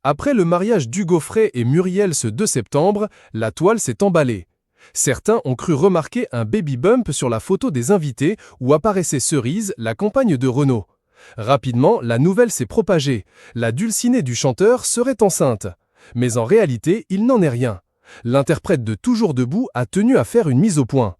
Après le mariage d'Hugo Frey et Muriel ce 2 septembre, la toile s'est emballée. Certains ont cru remarquer un baby bump sur la photo des invités où apparaissait Cerise, la compagne de Renaud. Rapidement, la nouvelle s'est propagée. La dulcinée du chanteur serait enceinte. Mais en réalité, il n'en est rien. L'interprète de Toujours debout a tenu à faire une mise au point.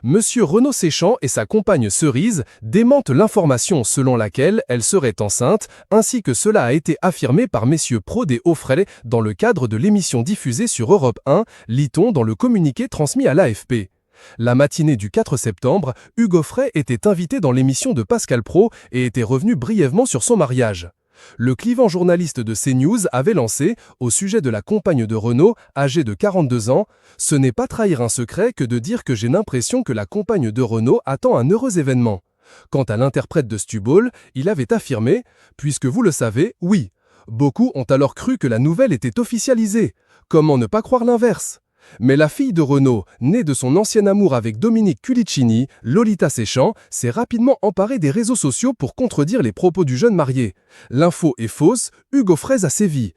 Monsieur Renaud Séchant et sa compagne Cerise démentent l'information selon laquelle elle serait enceinte, ainsi que cela a été affirmé par messieurs Prod et Auffray dans le cadre de l'émission diffusée sur Europe 1, lit-on dans le communiqué transmis à l'AFP. La matinée du 4 septembre, Hugo Frey était invité dans l'émission de Pascal Praud et était revenu brièvement sur son mariage. Le clivant journaliste de CNews avait lancé, au sujet de la compagne de Renaud, âgée de 42 ans, « Ce n'est pas trahir un secret que de dire que j'ai l'impression que la compagne de Renaud attend un heureux événement. » Quant à l'interprète de Stuball, il avait affirmé « Puisque vous le savez, oui. Beaucoup ont alors cru que la nouvelle était officialisée. Comment ne pas croire l'inverse ? Mais la fille de Renaud, née de son ancien amour avec Dominique Culicini, Lolita Séchant, s'est rapidement emparée des réseaux sociaux pour contredire les propos du jeune marié. L'info est fausse, Hugo Frey a sévi.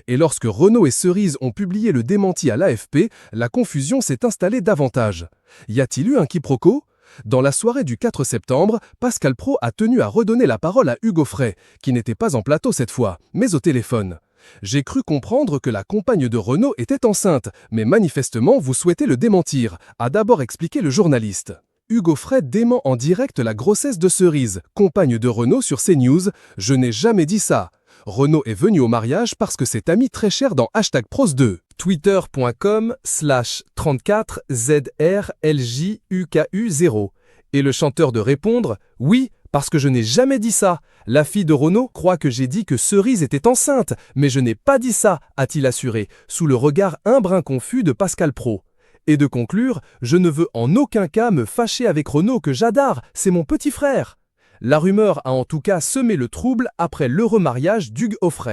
Et lorsque Renaud et Cerise ont publié le démenti à l'AFP, la confusion s'est installée davantage. Y a-t-il eu un quiproquo ? Dans la soirée du 4 septembre, Pascal Praud a tenu à redonner la parole à Hugo Frey, qui n'était pas en plateau cette fois, mais au téléphone. J'ai cru comprendre que la compagne de Renaud était enceinte, mais manifestement vous souhaitez le démentir, a d'abord expliqué le journaliste. Hugo Frey dément en direct la grossesse de Cerise, compagne de Renaud sur CNews. Je n'ai jamais dit ça. Renaud est venu au mariage parce que c'est ami très cher dans #Pros2. Twitter.com/34ZRLJUKU0. Et le chanteur de répondre « Oui, parce que je n'ai jamais dit ça. La fille de Renaud croit que j'ai dit que Cerise était enceinte, mais je n'ai pas dit ça, a-t-il assuré, sous le regard un brin confus de Pascal Praud. Et de conclure, je ne veux en aucun cas me fâcher avec Renaud que j'adore, c'est mon petit frère. La rumeur a en tout cas semé le trouble après l'heureux mariage d'Hugo Frey.